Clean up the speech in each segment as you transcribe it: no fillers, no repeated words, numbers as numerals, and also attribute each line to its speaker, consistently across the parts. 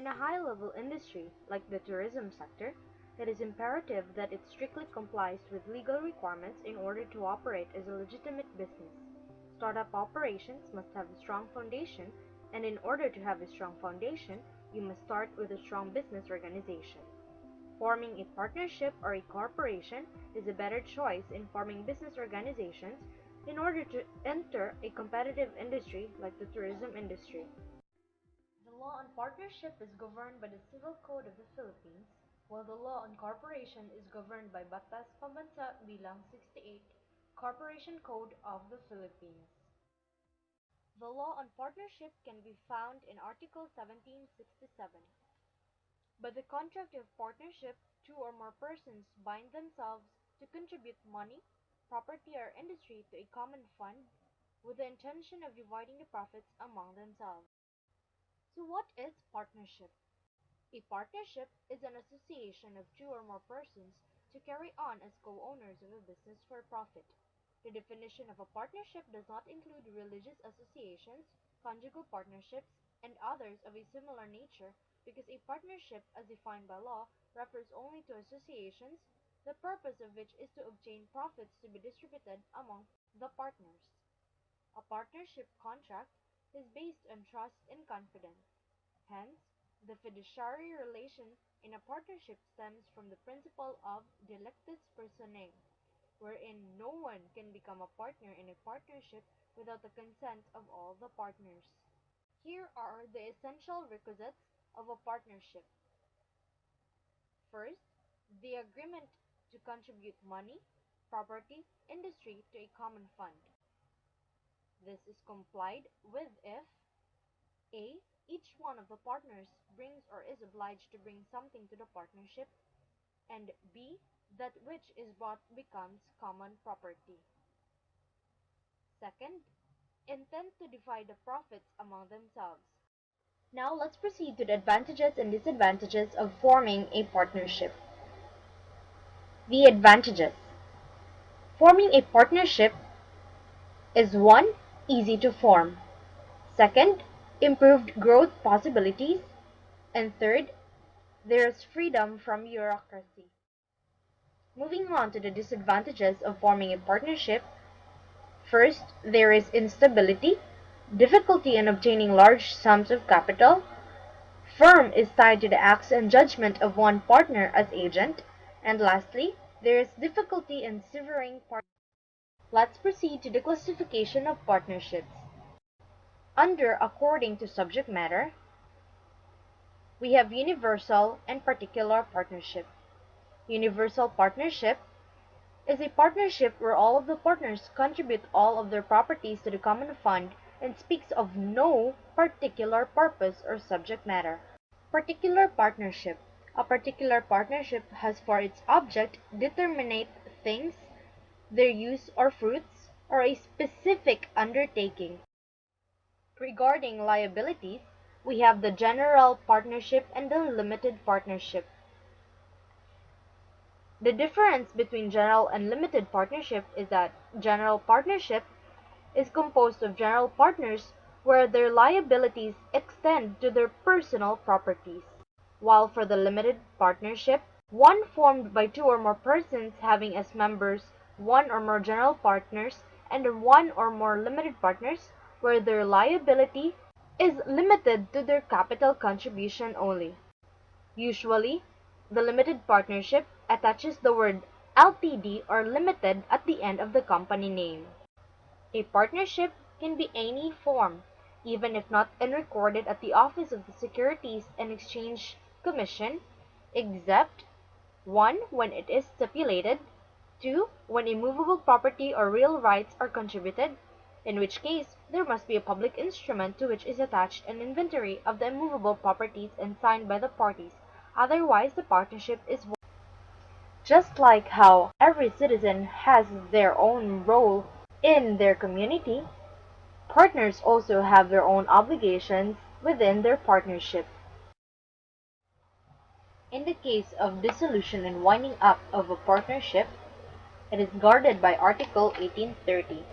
Speaker 1: In a high-level industry like the tourism sector, it is imperative that it strictly complies with legal requirements in order to operate as a legitimate business. Startup operations must have a strong foundation, and in order to have a strong foundation, you must start with a strong business organization. Forming a partnership or a corporation is a better choice in forming business organizations in order to enter a competitive industry like the tourism industry. The law on partnership is governed by the Civil Code of the Philippines, while the law on corporation is governed by Batas Pambansa Bilang 68, Corporation Code of the Philippines. The law on partnership can be found in Article 1767. By the contract of partnership, two or more persons bind themselves to contribute money, property, or industry to a common fund with the intention of dividing the profits among themselves. So what is partnership? A partnership is an association of two or more persons to carry on as co-owners of a business for profit. The definition of a partnership does not include religious associations, conjugal partnerships, and others of a similar nature because a partnership, as defined by law, refers only to associations, the purpose of which is to obtain profits to be distributed among the partners. A partnership contract is based on trust and confidence. Hence, the fiduciary relation in a partnership stems from the principle of delectus personae, wherein no one can become a partner in a partnership without the consent of all the partners. Here are the essential requisites of a partnership. First, the agreement to contribute money, property, industry to a common fund. This is complied with if a. Each one of the partners brings or is obliged to bring something to the partnership, and b. That which is bought becomes common property. Second, intend to divide the profits among themselves. Now let's proceed to the advantages and disadvantages of forming a partnership. The advantages. Forming a partnership is 1. Easy to form. Second, improved growth possibilities. And third, there is freedom from bureaucracy. Moving on to the disadvantages of forming a partnership. First, there is instability, difficulty in obtaining large sums of capital. Firm is tied to the acts and judgment of one partner as agent. And lastly, there is difficulty in severing partners. Let's proceed to the classification of partnerships. Under according to subject matter, we have universal and particular partnership. Universal partnership is a partnership where all of the partners contribute all of their properties to the common fund and speaks of no particular purpose or subject matter. Particular partnership. A particular partnership has for its object determinate things, their use or fruits, or a specific undertaking. Regarding liabilities, we have the general partnership and the limited partnership. The difference between general and limited partnership is that general partnership is composed of general partners where their liabilities extend to their personal properties, while for the limited partnership, one formed by two or more persons having as members one or more general partners and one or more limited partners, where their liability is limited to their capital contribution only. Usually, the limited partnership attaches the word LTD or limited at the end of the company name. A partnership can be any form, even if not recorded at the Office of the Securities and Exchange Commission, except 1. When it is stipulated, 2. When immovable property or real rights are contributed, in which case there must be a public instrument to which is attached an inventory of the immovable properties and signed by the parties, otherwise the partnership is void. Just like how every citizen has their own role in their community, partners also have their own obligations within their partnership. In the case of dissolution and winding up of a partnership, it is guarded by Article 1830.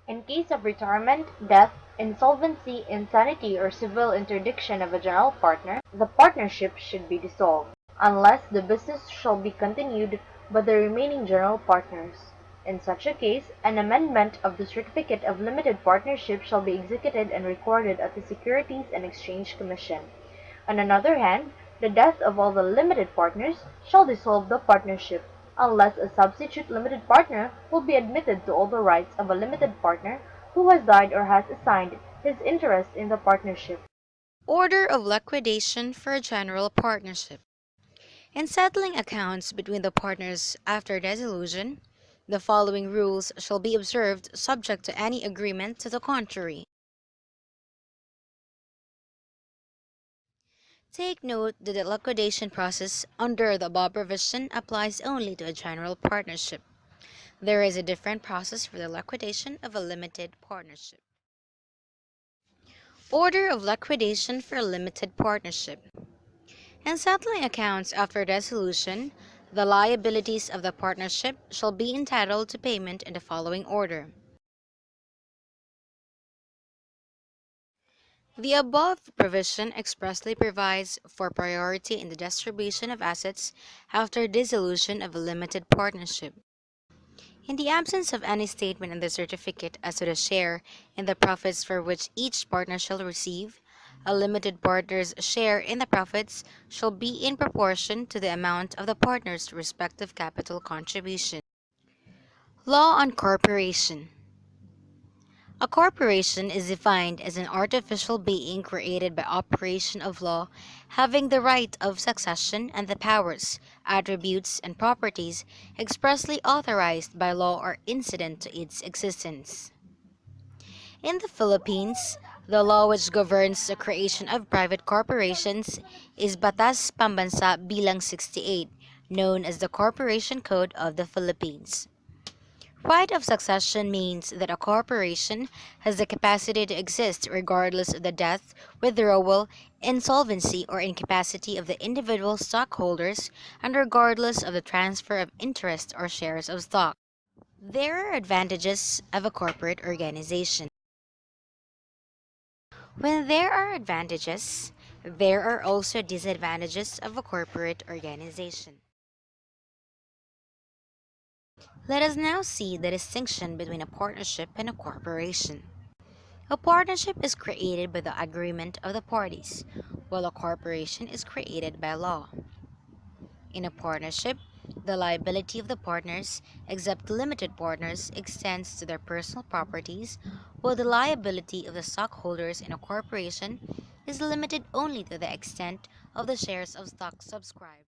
Speaker 1: In case of retirement, death, insolvency, insanity, or civil interdiction of a general partner, the partnership should be dissolved, unless the business shall be continued by the remaining general partners. In such a case, an amendment of the certificate of limited partnership shall be executed and recorded at the Securities and Exchange Commission. On another hand, the death of all the limited partners shall dissolve the partnership, unless a substitute limited partner will be admitted to all the rights of a limited partner who has died or has assigned his interest in the partnership.
Speaker 2: Order of liquidation for a general partnership. In settling accounts between the partners after dissolution, the following rules shall be observed subject to any agreement to the contrary. Take note that the liquidation process under the above provision applies only to a general partnership. There is a different process for the liquidation of a limited partnership. Order of liquidation for a limited partnership. In settling accounts after dissolution, the liabilities of the partnership shall be entitled to payment in the following order. The above provision expressly provides for priority in the distribution of assets after dissolution of a limited partnership. In the absence of any statement in the certificate as to the share in the profits for which each partner shall receive, a limited partner's share in the profits shall be in proportion to the amount of the partner's respective capital contribution. Law on Corporation. A corporation is defined as an artificial being created by operation of law, having the right of succession and the powers, attributes, and properties expressly authorized by law or incident to its existence. In the Philippines, the law which governs the creation of private corporations is Batas Pambansa Bilang 68, known as the Corporation Code of the Philippines. Right of succession means that a corporation has the capacity to exist regardless of the death, withdrawal, insolvency, or incapacity of the individual stockholders and regardless of the transfer of interest or shares of stock. There are advantages of a corporate organization. When there are advantages, there are also disadvantages of a corporate organization. Let us now see the distinction between a partnership and a corporation. A partnership is created by the agreement of the parties, while a corporation is created by law. In a partnership, the liability of the partners, except limited partners, extends to their personal properties, while the liability of the stockholders in a corporation is limited only to the extent of the shares of stock subscribed.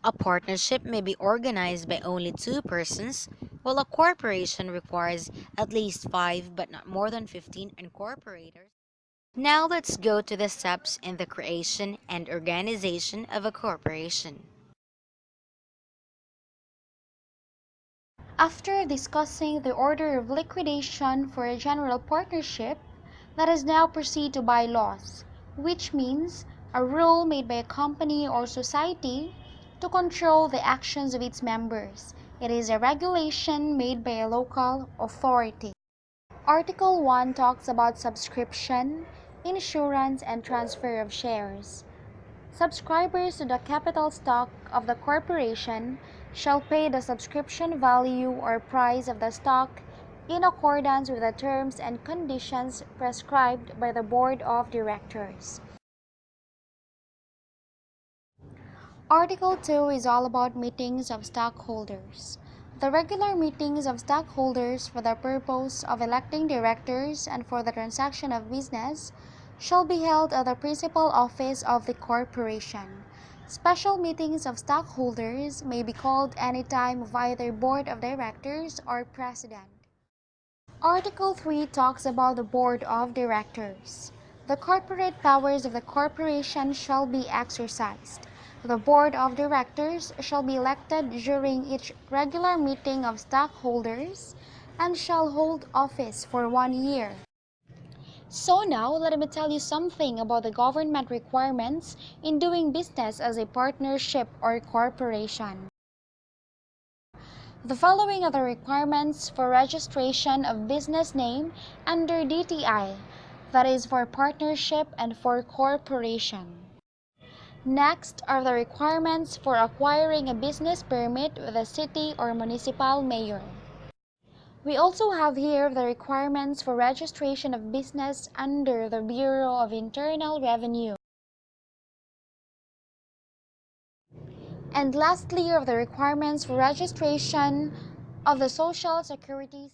Speaker 2: A partnership may be organized by only two persons, while a corporation requires at least 5 but not more than 15 incorporators. Now let's go to the steps in the creation and organization of a corporation.
Speaker 3: After discussing the order of liquidation for a general partnership, let us now proceed to bylaws, which means a rule made by a company or society to control the actions of its members. It is a regulation made by a local authority. Article 1 talks about subscription, insurance, and transfer of shares. Subscribers to the capital stock of the corporation shall pay the subscription value or price of the stock in accordance with the terms and conditions prescribed by the board of directors. Article 2 is all about meetings of stockholders. The regular meetings of stockholders for the purpose of electing directors and for the transaction of business shall be held at the principal office of the corporation. Special meetings of stockholders may be called any time of either board of directors or president. Article 3 talks about the board of directors. The corporate powers of the corporation shall be exercised. The board of directors shall be elected during each regular meeting of stockholders and shall hold office for 1 year. So now, let me tell you something about the government requirements in doing business as a partnership or corporation. The following are the requirements for registration of business name under DTI, that is for partnership and for corporation. Next are the requirements for acquiring a business permit with a city or municipal mayor. We also have here the requirements for registration of business under the Bureau of Internal Revenue. And lastly are the requirements for registration of the Social Security.